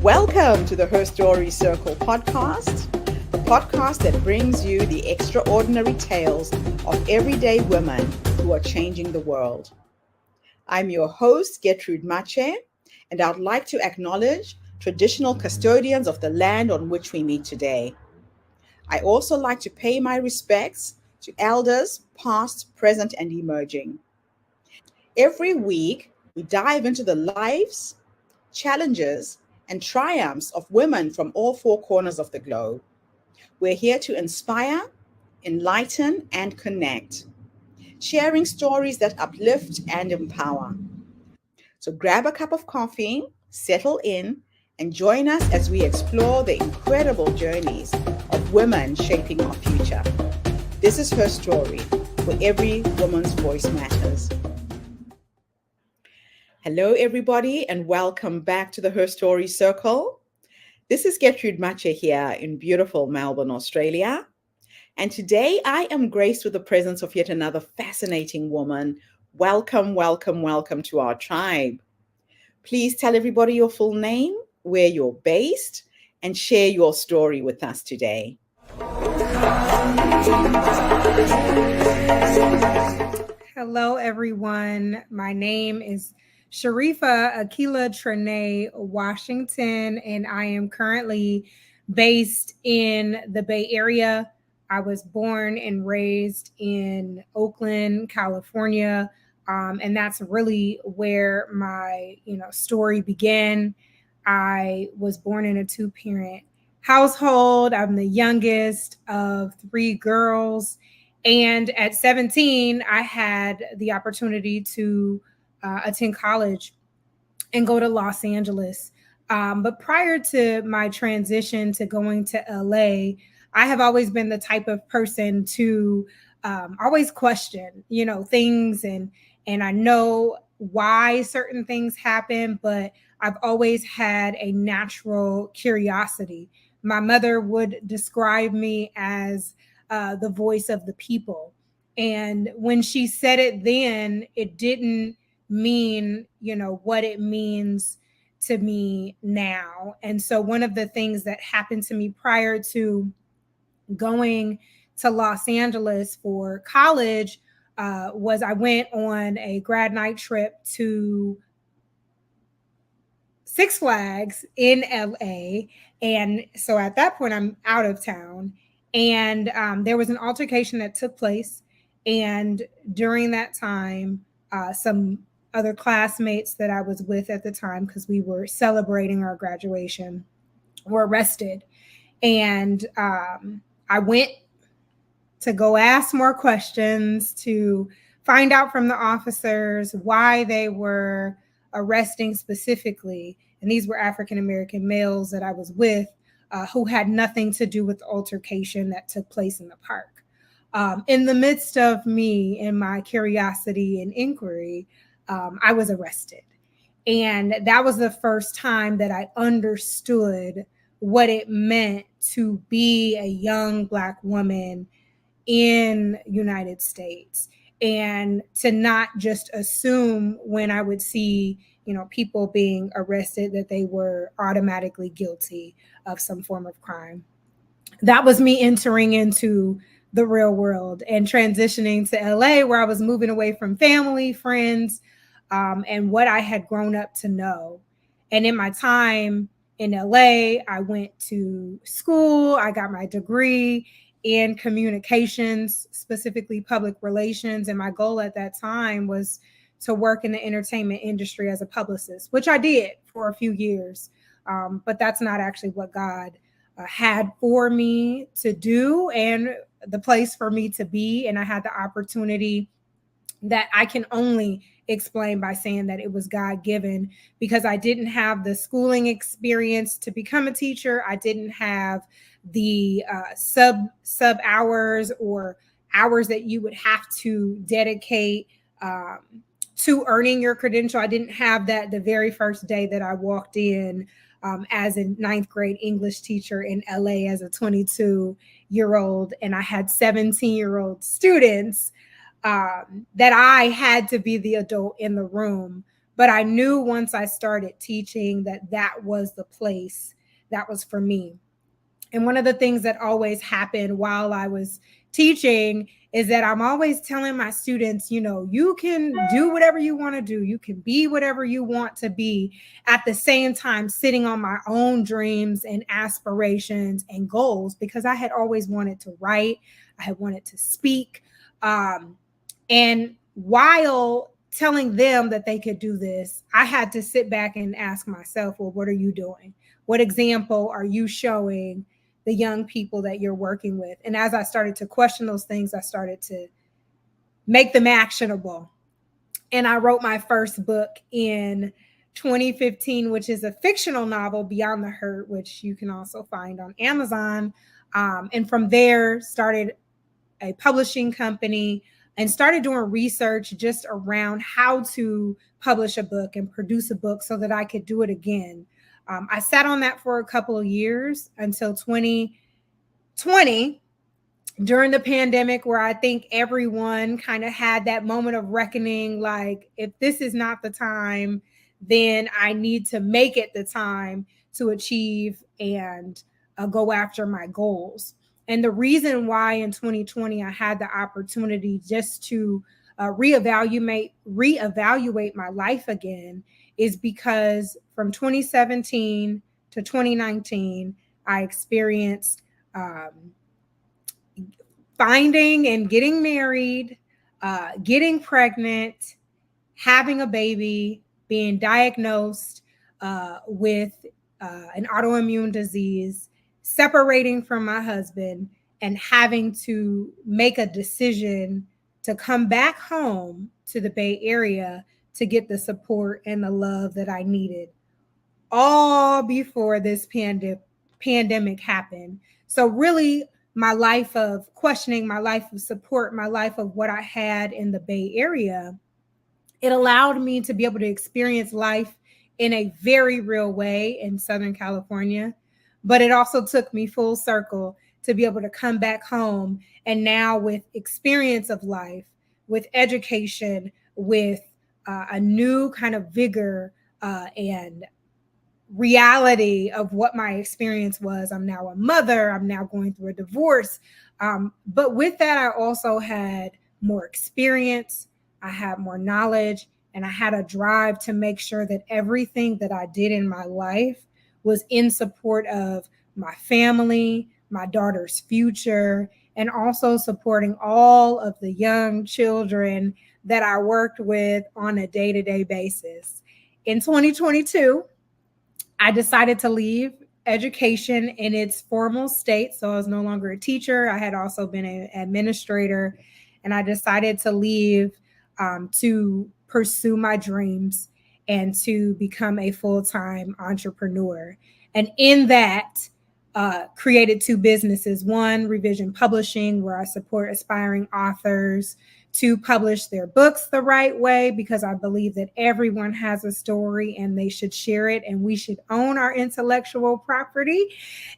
Welcome to the Her Story Circle podcast, the podcast that brings you the extraordinary tales of everyday women who are changing the world. I'm your host, Gertrude Mache, and I'd like to acknowledge traditional custodians of the land on which we meet today. I also like to pay my respects to elders, past, present, and emerging. Every week, we dive into the lives, challenges, and triumphs of women from all four corners of the globe. We're here to inspire, enlighten, and connect, sharing stories that uplift and empower. So grab a cup of coffee, settle in, and join us as we explore the incredible journeys of women shaping our future. This is Her Story, where every woman's voice matters. Hello, everybody, and welcome back to the Her Story Circle. This is Gertrude Mache here in beautiful Melbourne, Australia. And today I am graced with the presence of yet another fascinating woman. Welcome, welcome, welcome to our tribe. Please tell everybody your full name, where you're based, and share your story with us today. Hello, everyone. My name is Sharifa Akilah Trinay, Washington, and I am currently based in the Bay Area. I was born and raised in Oakland, California, and that's really where my story began. I was born in a two-parent household. I'm the youngest of three girls, and at 17, I had the opportunity to attend college and go to Los Angeles. But prior to my transition to going to LA, I have always been the type of person to always question, things, and I know why certain things happen, but I've always had a natural curiosity. My mother would describe me as the voice of the people. And when she said it then, it didn't mean, what it means to me now. And so one of the things that happened to me prior to going to Los Angeles for college was I went on a grad night trip to Six Flags in LA. And so at that point, I'm out of town. And there was an altercation that took place. And during that time, some other classmates that I was with at the time, because we were celebrating our graduation, were arrested. And I went to go ask more questions, to find out from the officers why they were arresting specifically. And these were African-American males that I was with who had nothing to do with the altercation that took place in the park. In the midst of me and my curiosity and inquiry, I was arrested. And that was the first time that I understood what it meant to be a young Black woman in United States, and to not just assume when I would see, people being arrested that they were automatically guilty of some form of crime. That was me entering into the real world and transitioning to LA, where I was moving away from family, friends, and what I had grown up to know. And in my time in LA, I went to school. I got my degree in communications, specifically public relations. And my goal at that time was to work in the entertainment industry as a publicist, which I did for a few years. But that's not actually what God had for me to do and the place for me to be. And I had the opportunity that I can only explain by saying that it was God-given, because I didn't have the schooling experience to become a teacher. I didn't have the sub hours or hours that you would have to dedicate to earning your credential. I didn't have that the very first day that I walked in as a ninth grade English teacher in LA as a 22-year-old. And I had 17-year-old students that I had to be the adult in the room But I knew once I started teaching that that was the place that was for me. And one of the things that always happened while I was teaching is that I'm always telling my students, you know, you can do whatever you want to do. You can be whatever you want to be, at the same time sitting on my own dreams and aspirations and goals, because I had always wanted to write. I had wanted to speak. And while telling them that they could do this, I had to sit back and ask myself, well, what are you doing? What example are you showing the young people that you're working with? And as I started to question those things, I started to make them actionable. And I wrote my first book in 2015, which is a fictional novel, Beyond the Hurt, which you can also find on Amazon. And from there, started a publishing company and started doing research just around how to publish a book and produce a book so that I could do it again. I sat on that for a couple of years until 2020, during the pandemic, where I think everyone kind of had that moment of reckoning, like, if this is not the time, then I need to make it the time to achieve and go after my goals. And the reason why in 2020 I had the opportunity just to reevaluate my life again is because from 2017 to 2019, I experienced finding and getting married, getting pregnant, having a baby, being diagnosed with an autoimmune disease, separating from my husband, and having to make a decision to come back home to the Bay Area to get the support and the love that I needed, all before this pandemic happened. So really, my life of questioning, my life of support, my life of what I had in the Bay Area, it allowed me to be able to experience life in a very real way in Southern California. But it also took me full circle to be able to come back home. And now, with experience of life, with education, with a new kind of vigor and reality of what my experience was. I'm now a mother. I'm now going through a divorce. But with that, I also had more experience. I had more knowledge, and I had a drive to make sure that everything that I did in my life was in support of my family, my daughter's future, and also supporting all of the young children that I worked with on a day-to-day basis. In 2022, I decided to leave education in its formal state. So I was no longer a teacher. I had also been an administrator, and I decided to leave to pursue my dreams and to become a full-time entrepreneur. And in that, created two businesses. One, Revision Publishing, where I support aspiring authors to publish their books the right way, because I believe that everyone has a story and they should share it, and we should own our intellectual property,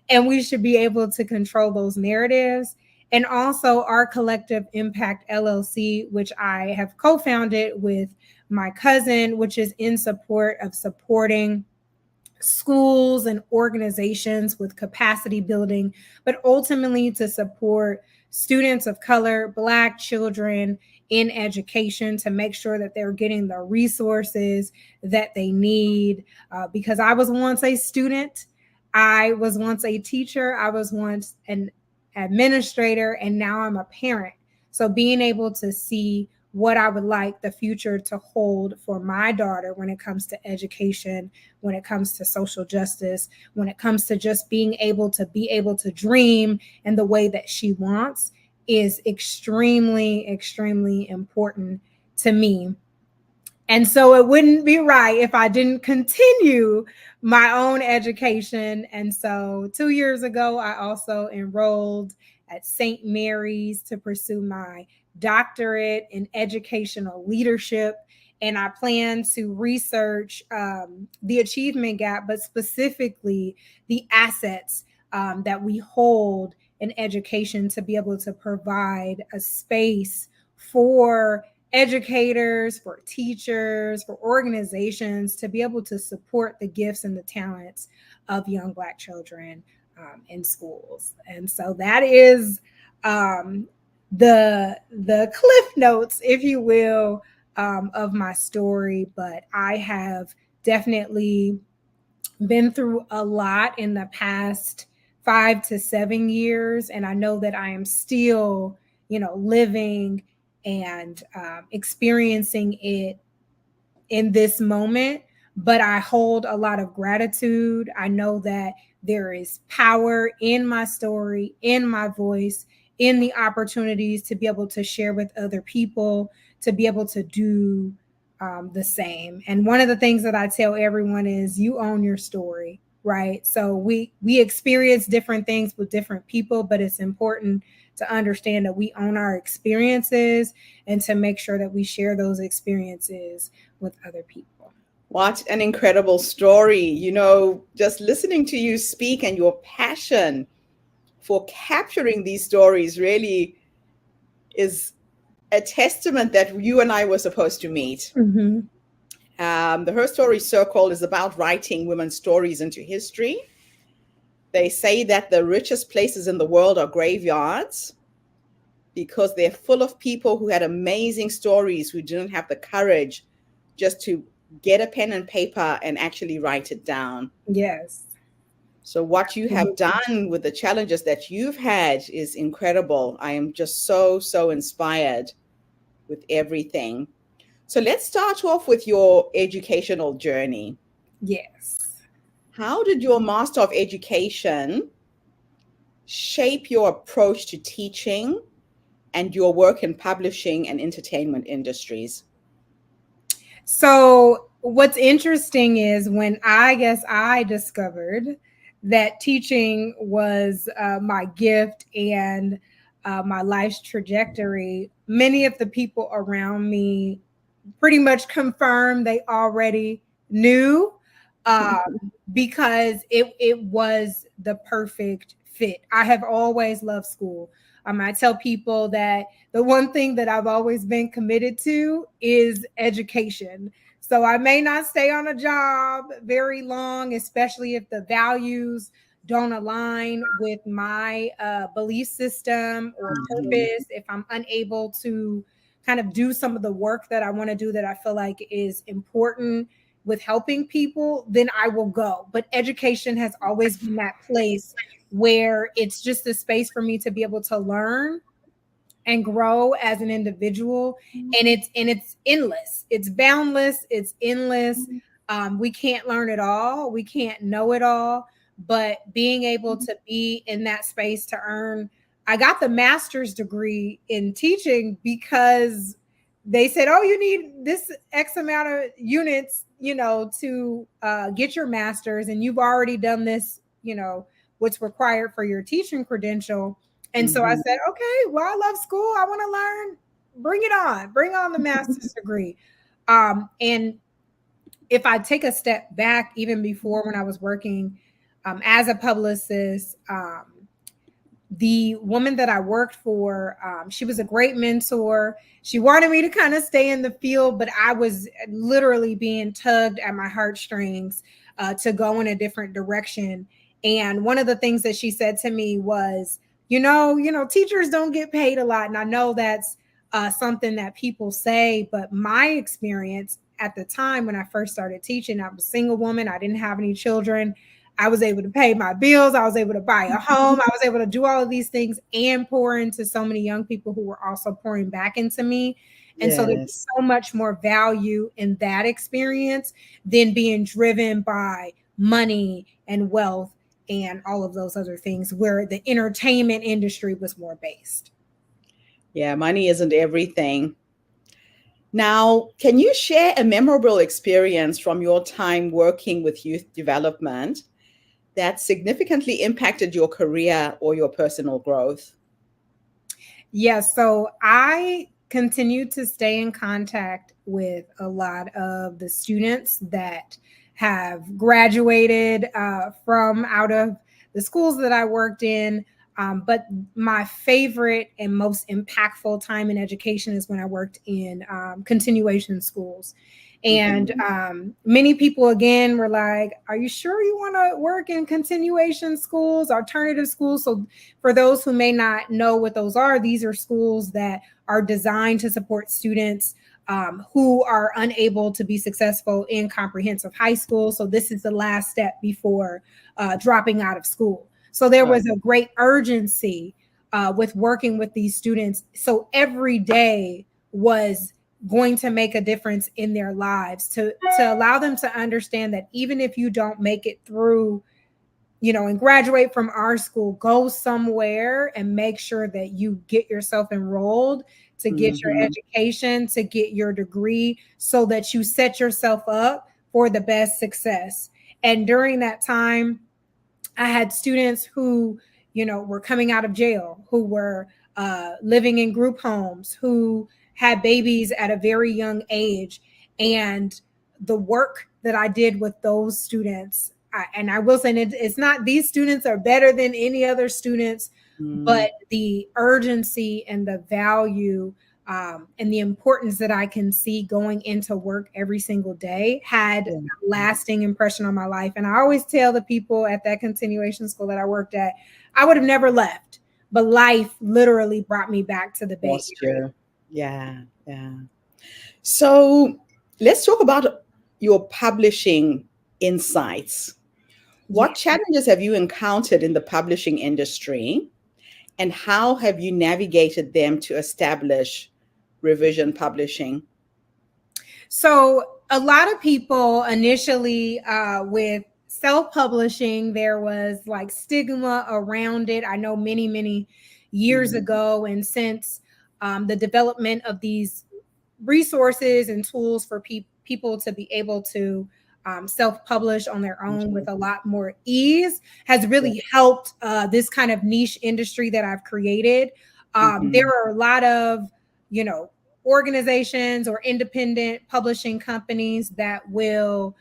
and we should be able to control those narratives. And also Our Collective Impact LLC, which I have co-founded with my cousin, which is in support of supporting schools and organizations with capacity building, but ultimately to support students of color, Black children in education, to make sure that they're getting the resources that they need. Because I was once a student, I was once a teacher, I was once an administrator, and now I'm a parent. So being able to see what I would like the future to hold for my daughter when it comes to education, when it comes to social justice, when it comes to just being able to dream in the way that she wants, is extremely, extremely important to me. And so it wouldn't be right if I didn't continue my own education. And so 2 years ago, I also enrolled at St. Mary's to pursue my doctorate in educational leadership. And I plan to research the achievement gap, but specifically the assets that we hold in education to be able to provide a space for educators, for teachers, for organizations to be able to support the gifts and the talents of young Black children in schools. And so that is the cliff notes, if you will, of my story. But I have definitely been through a lot in the past 5 to 7 years, and I know that I am still, living and experiencing it in this moment. But I hold a lot of gratitude. I know that there is power in my story, in my voice, in the opportunities to be able to share with other people, to be able to do the same. And one of the things that I tell everyone is you own your story, right? So we experience different things with different people, but it's important to understand that we own our experiences and to make sure that we share those experiences with other people. What an incredible story. Just listening to you speak and your passion for capturing these stories really is a testament that you and I were supposed to meet. Mm-hmm. The Her Story Circle is about writing women's stories into history. They say that the richest places in the world are graveyards because they're full of people who had amazing stories who didn't have the courage just to get a pen and paper and actually write it down. Yes. So what you have done with the challenges that you've had is incredible. I am just so, so inspired with everything. So let's start off with your educational journey. Yes. How did your Master of Education shape your approach to teaching and your work in publishing and entertainment industries? So what's interesting is when I discovered that teaching was my gift and my life's trajectory, many of the people around me pretty much confirmed they already knew because it was the perfect fit. I have always loved school. I tell people that the one thing that I've always been committed to is education. So I may not stay on a job very long, especially if the values don't align with my belief system or purpose, if I'm unable to kind of do some of the work that I want to do that I feel like is important with helping people, then I will go. But education has always been that place where it's just a space for me to be able to learn and grow as an individual. And it's endless. It's boundless. It's endless. We can't learn it all. We can't know it all. But being able to be in that space to earn, I got the master's degree in teaching because they said, oh, you need this X amount of units, to get your master's. And you've already done this, what's required for your teaching credential. And so I said, okay, well, I love school. I want to learn. Bring on the master's degree. And if I take a step back, even before when I was working as a publicist, the woman that I worked for, she was a great mentor. She wanted me to kind of stay in the field, but I was literally being tugged at my heartstrings to go in a different direction. And one of the things that she said to me was, teachers don't get paid a lot. And I know that's something that people say, but my experience at the time when I first started teaching, I was a single woman. I didn't have any children. I was able to pay my bills. I was able to buy a home. I was able to do all of these things and pour into so many young people who were also pouring back into me. And so there's so much more value in that experience than being driven by money and wealth and all of those other things where the entertainment industry was more based. Yeah, money isn't everything. Now, can you share a memorable experience from your time working with youth development that significantly impacted your career or your personal growth? Yes, so I continue to stay in contact with a lot of the students that have graduated from out of the schools that I worked in. But my favorite and most impactful time in education is when I worked in continuation schools. And many people, again, were like, are you sure you want to work in continuation schools, alternative schools? So for those who may not know what those are, these are schools that are designed to support students who are unable to be successful in comprehensive high school. So this is the last step before dropping out of school. So there was a great urgency with working with these students. So every day was going to make a difference in their lives, to allow them to understand that even if you don't make it through, and graduate from our school, go somewhere and make sure that you get yourself enrolled to get your education, to get your degree, so that you set yourself up for the best success. And during that time, I had students who, were coming out of jail, who were living in group homes, who had babies at a very young age. And the work that I did with those students, and I will say it's not, these students are better than any other students, but the urgency and the value and the importance that I can see going into work every single day had a lasting impression on my life. And I always tell the people at that continuation school that I worked at, I would have never left, but life literally brought me back to the Bay Area. Yeah. So let's talk about your publishing insights. What challenges have you encountered in the publishing industry, and how have you navigated them to establish Revision Publishing? So a lot of people initially with self-publishing, there was like stigma around it. I know many years ago, and since the development of these resources and tools for people to be able to self-publish on their own with a lot more ease has really helped this kind of niche industry that I've created. There are a lot of, organizations or independent publishing companies that will,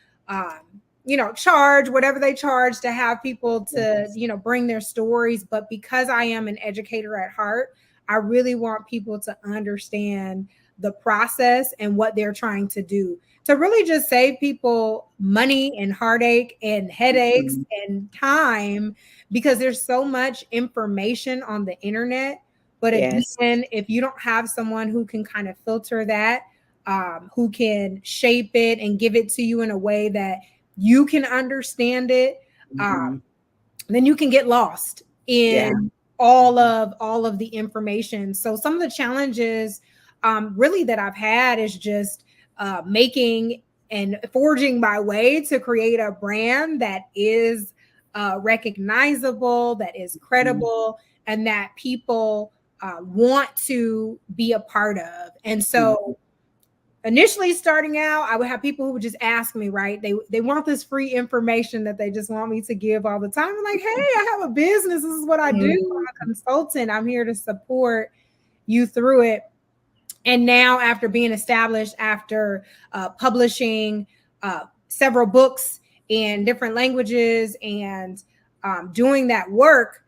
charge whatever they charge to have people to, bring their stories. But because I am an educator at heart, I really want people to understand the process and what they're trying to do to really just save people money and heartache and headaches and time, because there's so much information on the internet. But again, if you don't have someone who can kind of filter that, who can shape it and give it to you in a way that you can understand it, then you can get lost in all of the information. So some of the challenges really that I've had is just making and forging my way to create a brand that is recognizable, that is credible, and that people want to be a part of. And so initially starting out, I would have people who would just ask me, right? They want this free information that they just want me to give all the time. I'm like, hey, I have a business. This is what I do. I'm a consultant. I'm here to support you through it. And now, after being established, after publishing several books in different languages and doing that work,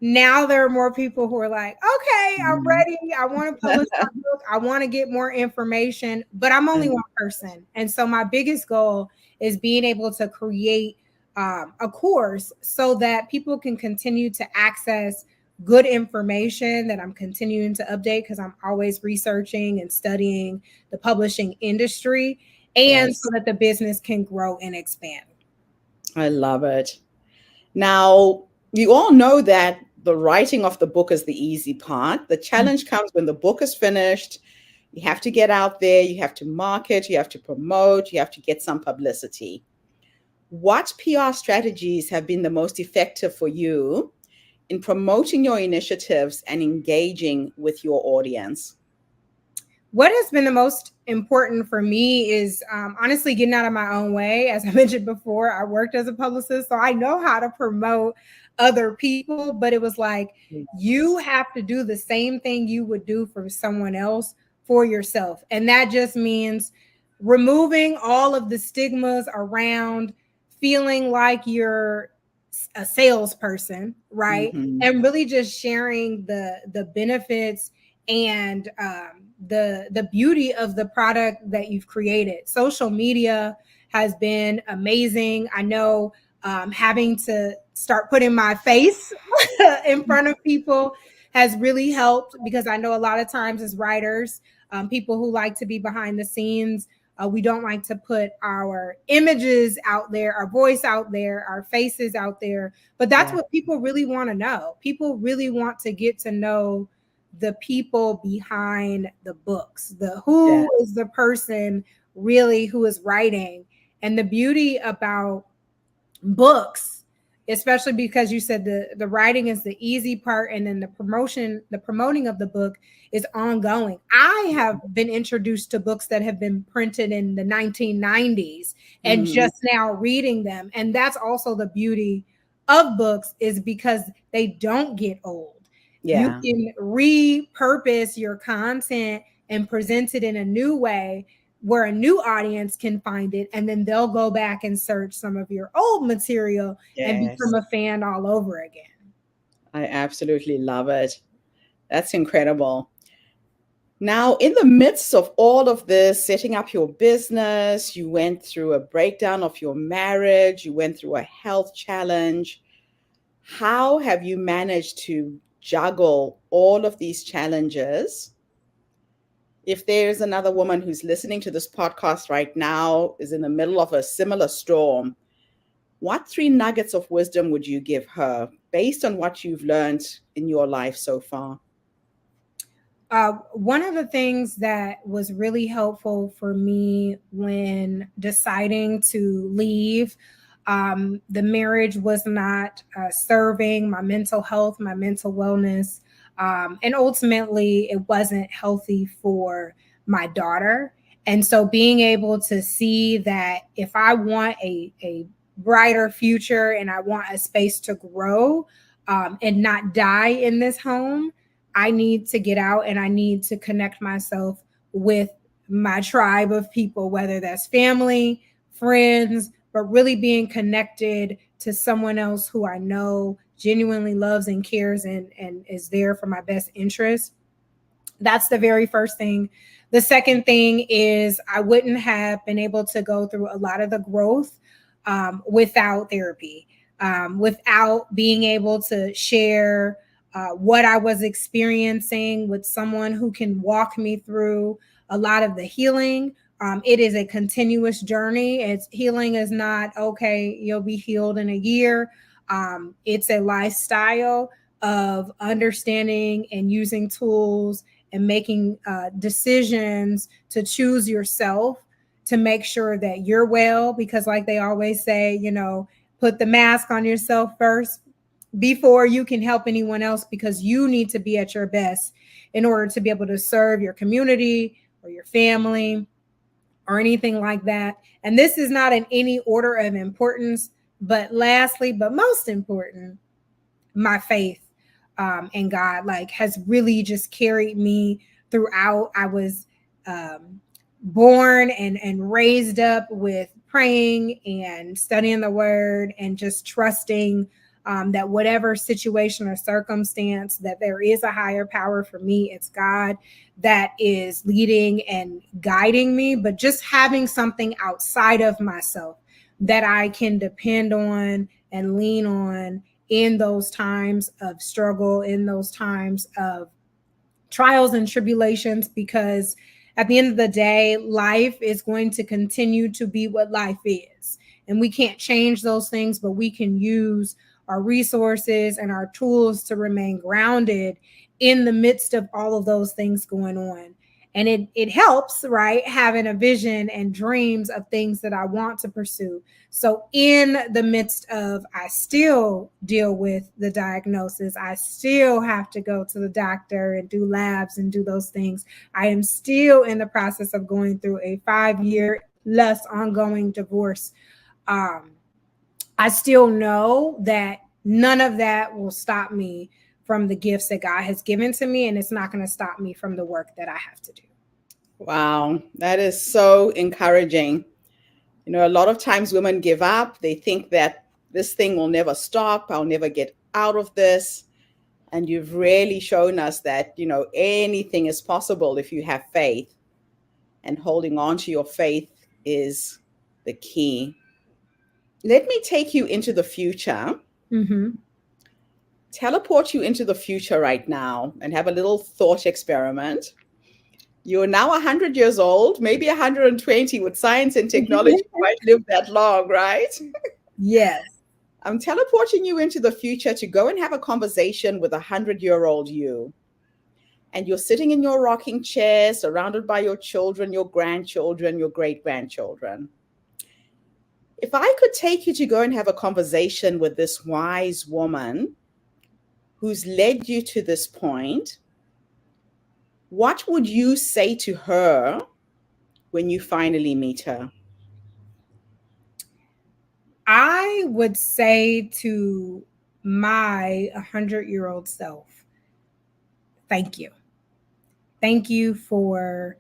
now there are more people who are like, okay, I'm ready. I want to publish my book. I want to get more information, but I'm only one person. And so my biggest goal is being able to create a course so that people can continue to access good information that I'm continuing to update, because I'm always researching and studying the publishing industry, and so that the business can grow and expand. I love it. Now, we all know that the writing of the book is the easy part. The challenge comes when the book is finished. You have to get out there, you have to market, you have to promote, you have to get some publicity. What PR strategies have been the most effective for you in promoting your initiatives and engaging with your audience? What has been the most important for me is honestly getting out of my own way. As I mentioned before, I worked as a publicist, so I know how to promote other people, but it was like, you have to do the same thing you would do for someone else for yourself. And that just means removing all of the stigmas around feeling like you're a salesperson, right? Mm-hmm. And really just sharing the benefits and the beauty of the product that you've created. Social media has been amazing. I know having to start putting my face in front of people has really helped, because I know a lot of times as writers, people who like to be behind the scenes, we don't like to put our images out there, our voice out there, our faces out there. But that's what people really want to know. People really want to get to know the people behind the books, the who is the person really who is writing. And the beauty about books, especially because you said the writing is the easy part, and then the promoting of the book is ongoing. I have been introduced to books that have been printed in the 1990s and just now reading them. And that's also the beauty of books, is because they don't get old. You can repurpose your content and present it in a new way where a new audience can find it, and then they'll go back and search some of your old material and become a fan all over again. I absolutely love it. That's incredible. Now, in the midst of all of this, setting up your business, you went through a breakdown of your marriage, you went through a health challenge. How have you managed to juggle all of these challenges? If there's another woman who's listening to this podcast right now, is in the middle of a similar storm, what 3 nuggets of wisdom would you give her based on what you've learned in your life so far? One of the things that was really helpful for me when deciding to leave the marriage was not serving my mental health, my mental wellness, and ultimately it wasn't healthy for my daughter. And so being able to see that if I want a brighter future and I want a space to grow and not die in this home, I need to get out and I need to connect myself with my tribe of people, whether that's family, friends, but really being connected to someone else who I know genuinely loves and cares and is there for my best interest. That's the very first thing. The second thing is I wouldn't have been able to go through a lot of the growth without therapy, without being able to share what I was experiencing with someone who can walk me through a lot of the healing. It is a continuous journey. Healing is not, okay, you'll be healed in a year. It's a lifestyle of understanding and using tools and making decisions to choose yourself, to make sure that you're well, because like they always say, put the mask on yourself first before you can help anyone else, because you need to be at your best in order to be able to serve your community or your family or anything like that. And this is not in any order of importance, but lastly, but most important, my faith in God has really just carried me throughout. I was born and raised up with praying and studying the word and just trusting that whatever situation or circumstance, that there is a higher power. For me, it's God that is leading and guiding me, but just having something outside of myself that I can depend on and lean on in those times of struggle, in those times of trials and tribulations, because at the end of the day, life is going to continue to be what life is. And we can't change those things, but we can use our resources and our tools to remain grounded in the midst of all of those things going on. And it helps, right? Having a vision and dreams of things that I want to pursue. So in the midst of, I still deal with the diagnosis. I still have to go to the doctor and do labs and do those things. I am still in the process of going through a 5-year plus ongoing divorce. I still know that none of that will stop me from the gifts that God has given to me, and it's not going to stop me from the work that I have to do. Wow, that is so encouraging. A lot of times women give up. They think that this thing will never stop. I'll never get out of this. And you've really shown us that, anything is possible if you have faith. And holding on to your faith is the key. Let me take you into the future. Mm-hmm. Teleport you into the future right now and have a little thought experiment. You're now 100 years old, maybe 120. With science and technology, you might live that long, right? Yes. I'm teleporting you into the future to go and have a conversation with 100-year-old you. And you're sitting in your rocking chair, surrounded by your children, your grandchildren, your great-grandchildren. If I could take you to go and have a conversation with this wise woman who's led you to this point, what would you say to her when you finally meet her? I would say to my 100-year-old self, thank you. Thank you for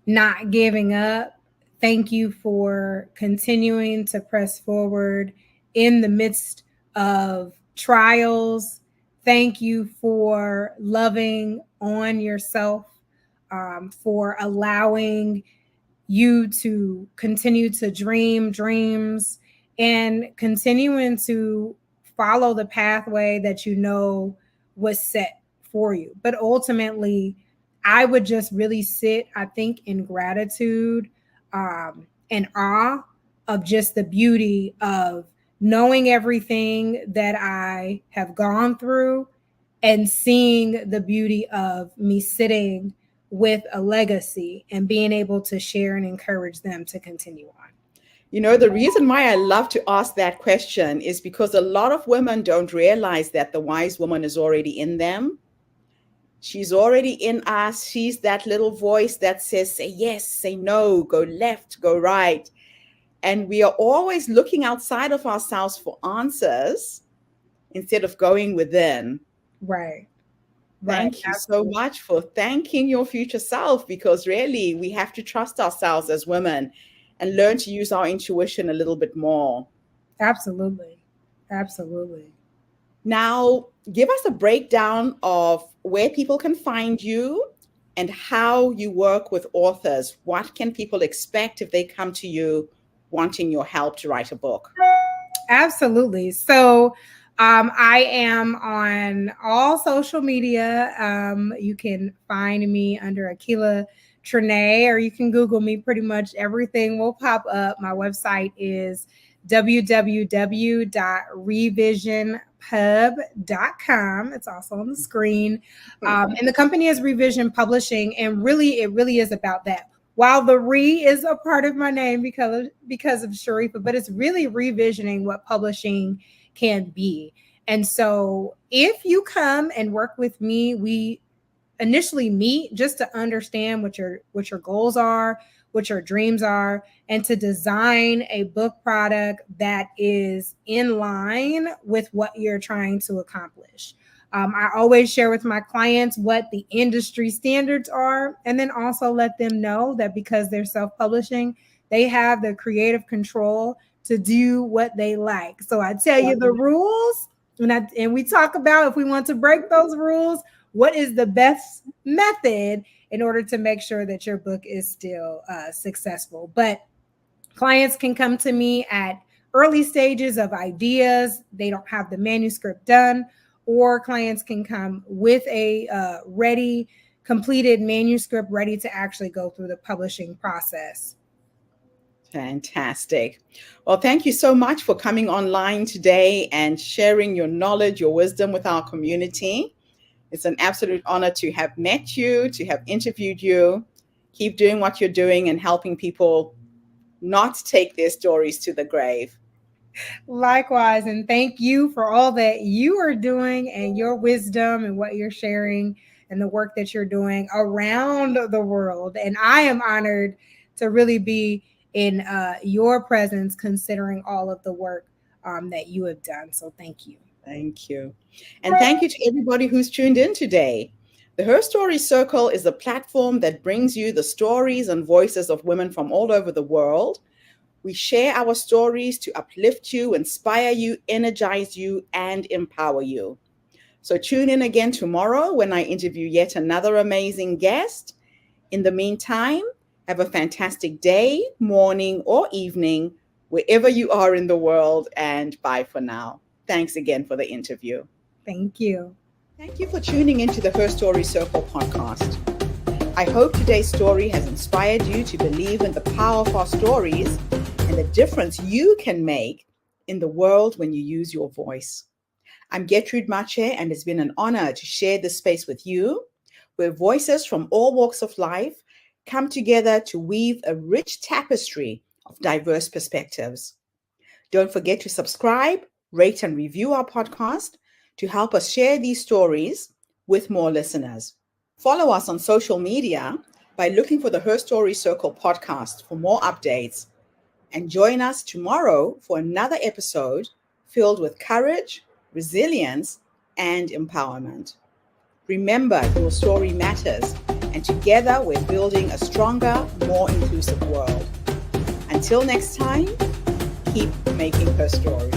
not giving up. Thank you for continuing to press forward in the midst of trials. Thank you for loving on yourself, for allowing you to continue to dream dreams and continuing to follow the pathway that you know was set for you. But ultimately, I would just really sit, I think, in gratitude and awe of just the beauty of knowing everything that I have gone through and seeing the beauty of me sitting with a legacy and being able to share and encourage them to continue on. The reason why I love to ask that question is because a lot of women don't realize that the wise woman is already in them. She's already in us. She's that little voice that says, say yes, say no, go left, go right. And we are always looking outside of ourselves for answers instead of going within. Right. Thank you so much for thanking your future self, because really we have to trust ourselves as women and learn to use our intuition a little bit more. Absolutely. Absolutely. Now, give us a breakdown of where people can find you and how you work with authors. What can people expect if they come to you wanting your help to write a book? Absolutely. So I am on all social media. You can find me under Akilah Trinay, or you can Google me. Pretty much everything will pop up. My website is www.revisionpub.com. It's also on the screen. And the company is Revision Publishing. And really, it really is about that. While the re is a part of my name because of Sharifa, but it's really revisioning what publishing can be. And so if you come and work with me, we initially meet just to understand what your goals are, what your dreams are, and to design a book product that is in line with what you're trying to accomplish. I always share with my clients what the industry standards are, and then also let them know that because they're self-publishing, they have the creative control to do what they like. So I tell you the rules, and we talk about if we want to break those rules, what is the best method in order to make sure that your book is still successful. But clients can come to me at early stages of ideas. They don't have the manuscript done, or clients can come with a ready, completed manuscript ready to actually go through the publishing process. Fantastic. Well, thank you so much for coming online today and sharing your knowledge, your wisdom with our community. It's an absolute honor to have met you, to have interviewed you. Keep doing what you're doing and helping people not take their stories to the grave. Likewise, and thank you for all that you are doing and your wisdom and what you're sharing and the work that you're doing around the world. And I am honored to really be in your presence, considering all of the work that you have done. So thank you. Thank you. And thank you to everybody who's tuned in today. The Her Story Circle is a platform that brings you the stories and voices of women from all over the world We share our stories to uplift you, inspire you, energize you, and empower you. So tune in again tomorrow when I interview yet another amazing guest. In the meantime, have a fantastic day, morning, or evening, wherever you are in the world, and bye for now. Thanks again for the interview. Thank you. Thank you for tuning into the Her Story Circle podcast. I hope today's story has inspired you to believe in the power of our stories and the difference you can make in the world when you use your voice. I'm Gertrude Mache, and it's been an honor to share this space with you, where voices from all walks of life come together to weave a rich tapestry of diverse perspectives. Don't forget to subscribe, rate, and review our podcast to help us share these stories with more listeners. Follow us on social media by looking for the Her Story Circle podcast for more updates, and join us tomorrow for another episode filled with courage, resilience, and empowerment. Remember, your story matters, and together we're building a stronger, more inclusive world. Until next time, keep making her story.